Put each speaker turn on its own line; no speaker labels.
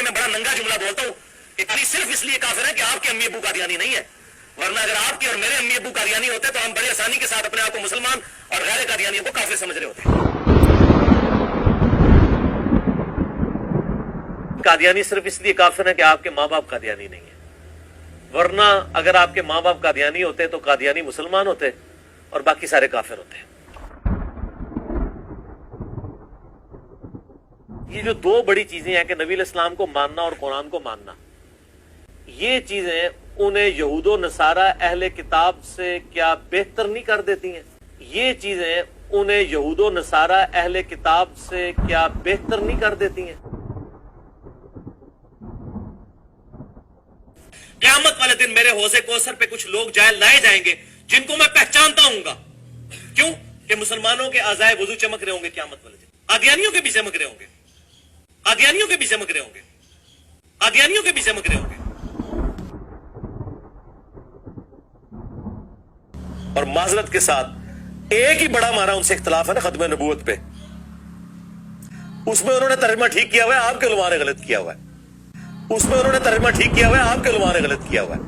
میں بڑا ننگا جملہ بولتا ہوں کہ علی صرف اس لیے کافر ہے کہ آپ کے امی ابو قادیانی نہیں ہے، ورنہ اگر آپ کے اور میرے امی ابو قادیانی ہوتے تو ہم بڑی آسانی کے ساتھ اپنے آپ کو مسلمان اور غیر قادیانیوں کو کافر سمجھ رہے ہوتے۔ قادیانی صرف اس لیے کافر ہے کہ آپ کے ماں باپ قادیانی نہیں ہیں، ورنہ اگر آپ کے ماں باپ قادیانی ہوتے تو قادیانی مسلمان ہوتے اور باقی سارے کافر ہوتے۔ یہ جو دو بڑی چیزیں ہیں کہ نبی علیہ السلام کو ماننا اور قرآن کو ماننا، یہ چیزیں انہیں یہود و نصارہ اہل کتاب سے کیا بہتر نہیں کر دیتی ہیں؟ یہ چیزیں انہیں یہود و نصارہ اہل کتاب سے کیا بہتر نہیں کر دیتی ہیں؟ قیامت والے دن میرے حوض کوثر پہ کچھ لوگ لائے جائیں گے جن کو میں پہچانتا ہوں گا، کیوں کہ مسلمانوں کے اعضائے وضو چمک رہے ہوں گے قیامت والے دن، قادیانیوں کے بھی چمک رہے ہوں گے، قادیانیوں کے بھی چمک رہے ہوں گے، قادیانیوں کے بھی چمک رہے ہوں گے۔ اور معذرت کے ساتھ ایک ہی بڑا ہمارا ان سے اختلاف ہے نا ختم نبوت پہ، اس میں انہوں نے ترجمہ ٹھیک کیا ہوا ہے، آپ کے علماء نے غلط کیا ہوا ہے، اس میں انہوں نے ترجمہ ٹھیک کیا ہوا ہے، آپ کے علماء نے غلط کیا ہوا ہے۔